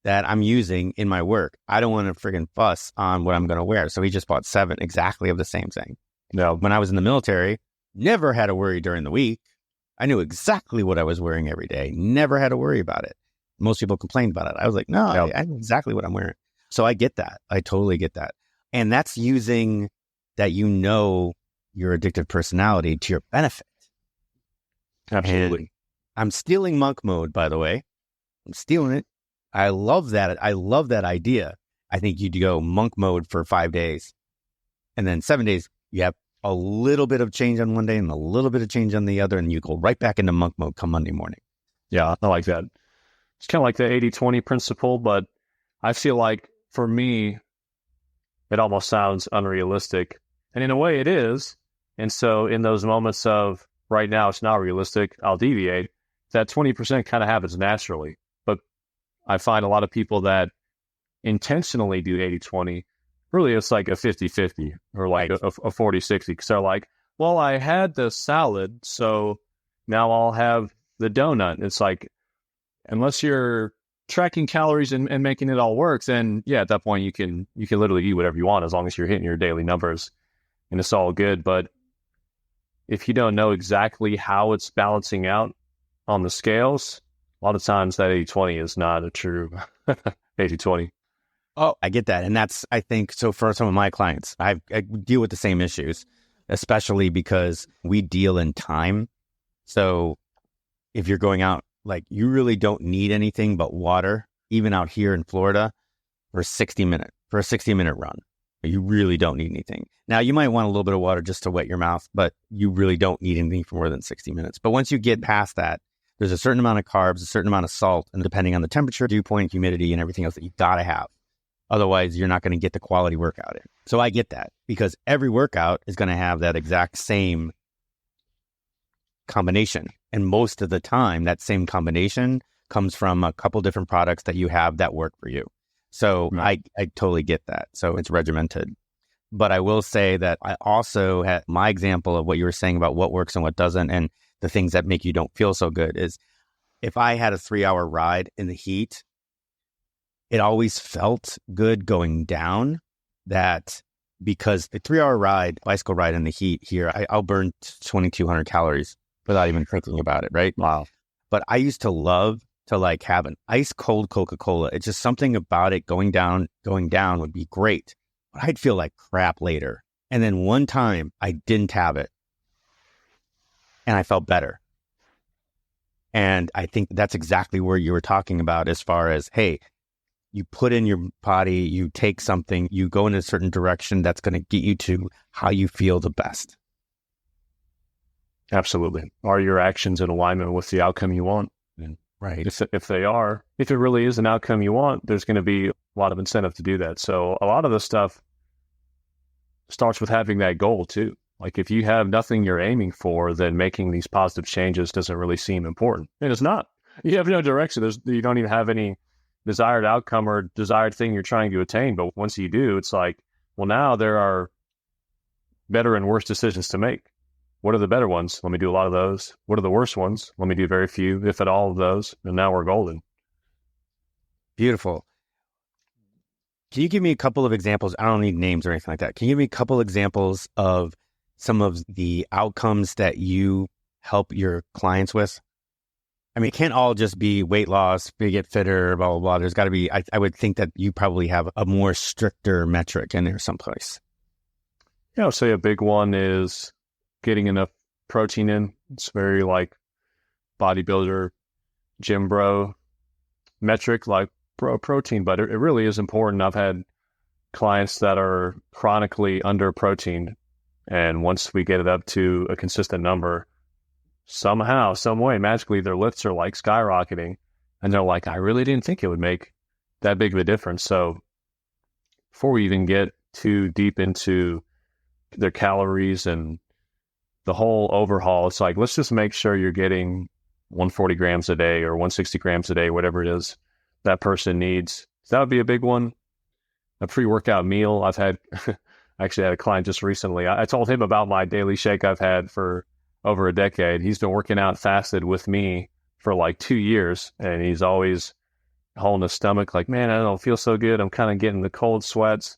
that I'm using in my work. I don't want to friggin' fuss on what I'm going to wear. So he just bought 7 exactly of the same thing. No. When I was in the military, never had to worry during the week. I knew exactly what I was wearing every day. Never had to worry about it. Most people complained about it. I was like, no, I know exactly what I'm wearing. So I get that. I totally get that. And that's using that, your addictive personality to your benefit. Absolutely. And I'm stealing monk mode, by the way. I'm stealing it. I love that. I love that idea. I think you'd go monk mode for 5 days. And then 7 days, you have a little bit of change on one day and a little bit of change on the other. And you go right back into monk mode come Monday morning. Yeah, I like that. It's kind of like the 80-20 principle, but I feel like for me, it almost sounds unrealistic. And in a way it is. And so in those moments of right now, it's not realistic, I'll deviate. That 20% kind of happens naturally. But I find a lot of people that intentionally do 80-20, really it's like a 50-50 or like a 40-60. Because they're like, well, I had the salad, so now I'll have the donut. It's like, unless you're tracking calories and making it all work, then yeah, at that point you can literally eat whatever you want as long as you're hitting your daily numbers and it's all good. But if you don't know exactly how it's balancing out on the scales, a lot of times that 80-20 is not a true 80-20. Oh, I get that. And that's, I think, so for some of my clients, I deal with the same issues, especially because we deal in time. So if you're going out, like, you really don't need anything but water, even out here in Florida, for a 60-minute run. You really don't need anything. Now, you might want a little bit of water just to wet your mouth, but you really don't need anything for more than 60 minutes. But once you get past that, there's a certain amount of carbs, a certain amount of salt, and depending on the temperature, dew point, humidity, and everything else that you got to have. Otherwise, you're not going to get the quality workout in. So I get that, because every workout is going to have that exact same combination. And most of the time, that same combination comes from a couple different products that you have that work for you. So I totally get that. So it's regimented. But I will say that I also had my example of what you were saying about what works and what doesn't, and the things that make you don't feel so good is if I had a 3-hour ride in the heat, it always felt good going down, that because a 3-hour ride, bicycle ride in the heat here, I'll burn 2,200 calories without even thinking about it, right? Wow. But I used to love to like have an ice cold Coca-Cola. It's just something about it going down would be great. But I'd feel like crap later. And then one time I didn't have it and I felt better. And I think that's exactly where you were talking about as far as, hey, you put in your body, you take something, you go in a certain direction that's going to get you to how you feel the best. Absolutely. Are your actions in alignment with the outcome you want? And Right. if they are, if it really is an outcome you want, there's going to be a lot of incentive to do that. So a lot of the stuff starts with having that goal too. Like if you have nothing you're aiming for, then making these positive changes doesn't really seem important. And it's not. You have no direction. You don't even have any desired outcome or desired thing you're trying to attain. But once you do, it's like, well, now there are better and worse decisions to make. What are the better ones? Let me do a lot of those. What are the worst ones? Let me do very few, if at all, of those. And now we're golden. Beautiful. Can you give me a couple of examples? I don't need names or anything like that. Can you give me a couple examples of some of the outcomes that you help your clients with? I mean, it can't all just be weight loss, get fitter, blah, blah, blah. There's got to be, I would think that you probably have a more stricter metric in there someplace. Yeah, I would say a big one is getting enough protein in. It's very like bodybuilder, gym bro metric, like protein, but it really is important. I've had clients that are chronically under proteined, and once we get it up to a consistent number, somehow, some way, magically, their lifts are like skyrocketing, and they're like, I really didn't think it would make that big of a difference. So before we even get too deep into their calories and the whole overhaul, it's like, let's just make sure you're getting 140 grams a day or 160 grams a day, whatever it is that person needs. So that would be a big one. A pre-workout meal. I've had, I actually had a client just recently. I told him about my daily shake I've had for over a decade. He's been working out fasted with me for like 2 years, and he's always holding his stomach like, man, I don't feel so good. I'm kind of getting the cold sweats.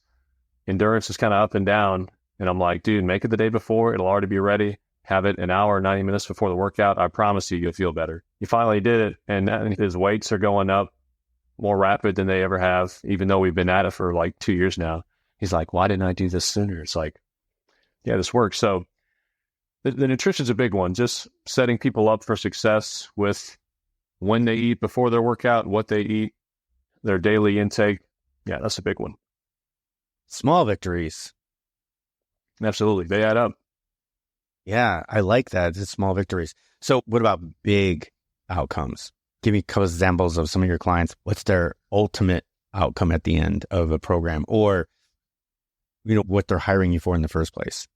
Endurance is kind of up and down. And I'm like, dude, make it the day before. It'll already be ready. Have it an hour, 90 minutes before the workout. I promise you, you'll feel better. He finally did it, and his weights are going up more rapid than they ever have, even though we've been at it for like 2 years now. He's like, why didn't I do this sooner? It's like, yeah, this works. So the nutrition's a big one. Just setting people up for success with when they eat before their workout, what they eat, their daily intake. Yeah, that's a big one. Small victories. Absolutely. They add up. Yeah, I like that. It's small victories. So what about big outcomes? Give me a couple examples of some of your clients. What's their ultimate outcome at the end of a program, or, you know, what they're hiring you for in the first place?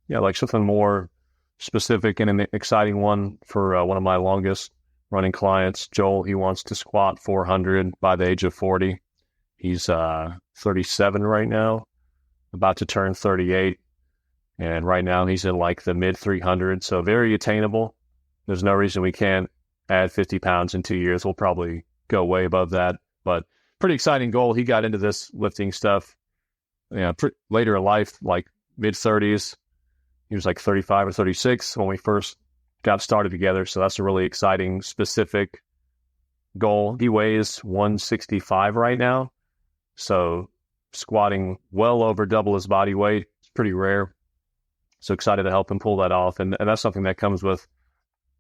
Yeah, like something more specific and an exciting one for one of my longest running clients, Joel. He wants to squat 400 by the age of 40. He's 37 right now, about to turn 38. And right now he's in like the mid 300s. So very attainable. There's no reason we can't add 50 pounds in 2 years. We'll probably go way above that, but pretty exciting goal. He got into this lifting stuff, later in life, like mid 30s. He was like 35 or 36 when we first got started together. So that's a really exciting, specific goal. He weighs 165 right now. So squatting well over double his body weight. It's pretty rare. So excited to help him pull that off. And that's something that comes with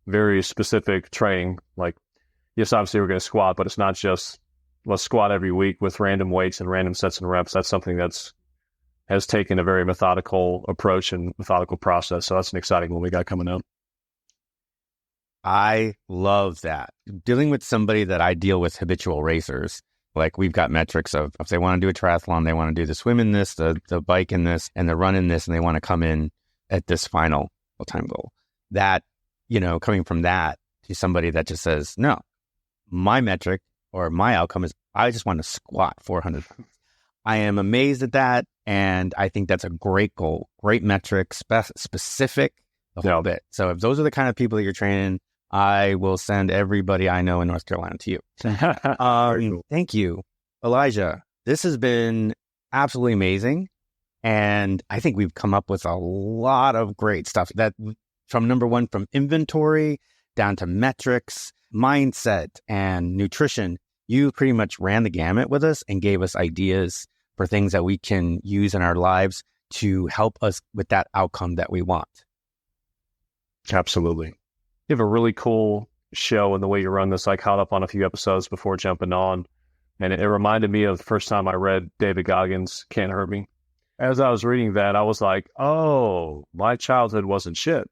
very specific training. Like, yes, obviously we're going to squat, but it's not just let's squat every week with random weights and random sets and reps. That's something has taken a very methodical approach and methodical process. So that's an exciting one we got coming up. I love that. Dealing with somebody that I deal with, habitual racers, like we've got metrics of if they want to do a triathlon, they want to do the swim in this, the bike in this, and the run in this, and they want to come in at this final time goal. That, coming from that to somebody that just says, no, my metric or my outcome is I just want to squat 400 pounds. I am amazed at that. And I think that's a great goal, great metric, specific, the whole bit. So if those are the kind of people that you're training, I will send everybody I know in North Carolina to you. Cool. Thank you, Elijah. This has been absolutely amazing. And I think we've come up with a lot of great stuff that from number one, from inventory down to metrics, mindset, and nutrition. You pretty much ran the gamut with us and gave us ideas for things that we can use in our lives to help us with that outcome that we want. Absolutely. You have a really cool show, and the way you run this, I caught up on a few episodes before jumping on, and it reminded me of the first time I read David Goggins' Can't Hurt Me. As I was reading that, I was like, oh, my childhood wasn't shit.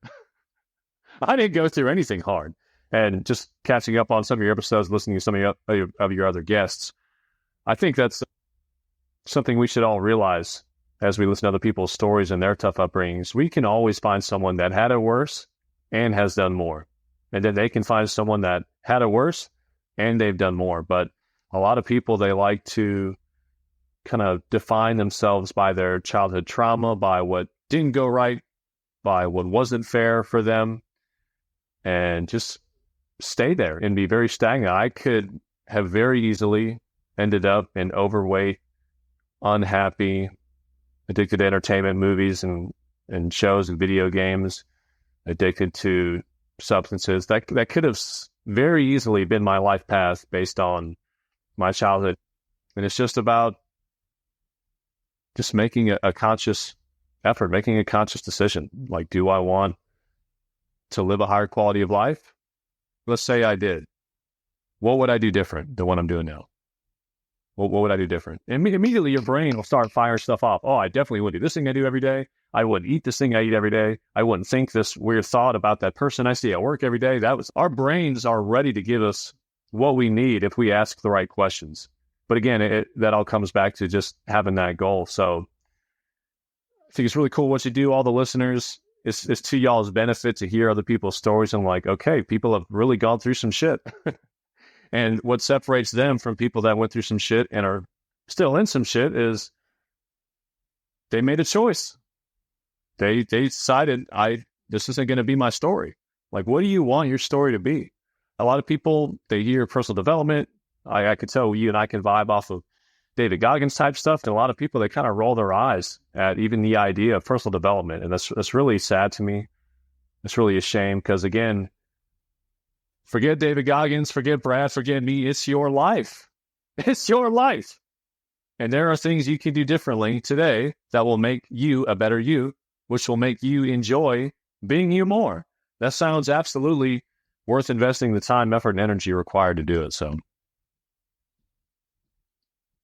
I didn't go through anything hard. And just catching up on some of your episodes, listening to some of your other guests, I think that's something we should all realize as we listen to other people's stories and their tough upbringings. We can always find someone that had it worse and has done more. And then they can find someone that had it worse and they've done more. But a lot of people, they like to kind of define themselves by their childhood trauma, by what didn't go right, by what wasn't fair for them, and just stay there and be very stagnant. I could have very easily ended up in overweight, unhappy, addicted to entertainment, movies and shows and video games, addicted to substances. That could have very easily been my life path based on my childhood. And it's just about just making a conscious effort, making a conscious decision. Like, do I want to live a higher quality of life? Let's say I did. What would I do different than what I'm doing now? What would I do different? And immediately your brain will start firing stuff off. Oh, I definitely would do this thing I do every day. I wouldn't eat this thing I eat every day. I wouldn't think this weird thought about that person I see at work every day. Our brains are ready to give us what we need if we ask the right questions. But again, that all comes back to just having that goal. So I think it's really cool what you do, all the listeners. It's to y'all's benefit to hear other people's stories and like, okay, people have really gone through some shit. And what separates them from people that went through some shit and are still in some shit is they made a choice. They decided, this isn't going to be my story. Like, what do you want your story to be? A lot of people, they hear personal development. I could tell you and I can vibe off of David Goggins type stuff. And a lot of people, they kind of roll their eyes at even the idea of personal development. And that's really sad to me. It's really a shame because, again, forget David Goggins, forget Brad, forget me. It's your life. It's your life. And there are things you can do differently today that will make you a better you, which will make you enjoy being you more. That sounds absolutely worth investing the time, effort, and energy required to do it. So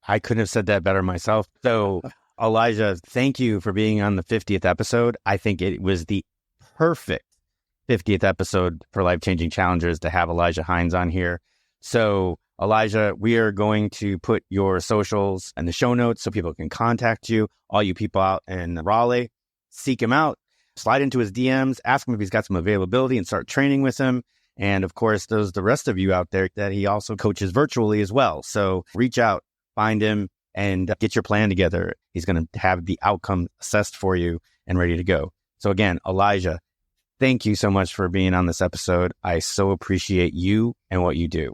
I couldn't have said that better myself. So Elijah, thank you for being on the 50th episode. I think it was the perfect 50th episode for Life-Changing Challengers to have Elijah Hines on here. So Elijah, we are going to put your socials in the show notes so people can contact you. All you people out in Raleigh, seek him out, slide into his DMs, ask him if he's got some availability and start training with him. And of course, there's the rest of you out there that he also coaches virtually as well. So reach out, find him, and get your plan together. He's going to have the outcome assessed for you and ready to go. So again, Elijah, thank you so much for being on this episode. I so appreciate you and what you do.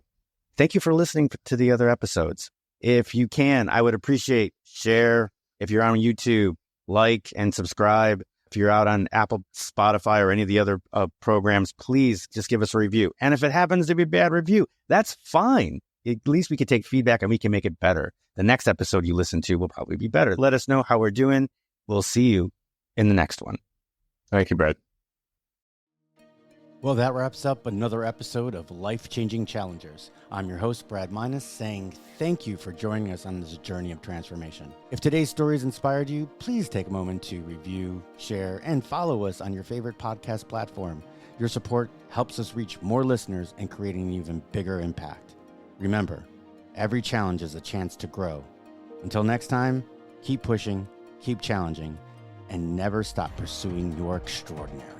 Thank you for listening to the other episodes. If you can, I would appreciate share. If you're on YouTube, like and subscribe. If you're out on Apple, Spotify, or any of the other programs, please just give us a review. And if it happens to be a bad review, that's fine. At least we can take feedback and we can make it better. The next episode you listen to will probably be better. Let us know how we're doing. We'll see you in the next one. Thank you, Brad. Well, that wraps up another episode of Life-Changing Challengers. I'm your host, Brad Minus, saying thank you for joining us on this journey of transformation. If today's stories inspired you, please take a moment to review, share, and follow us on your favorite podcast platform. Your support helps us reach more listeners and create an even bigger impact. Remember, every challenge is a chance to grow. Until next time, keep pushing, keep challenging, and never stop pursuing your extraordinary.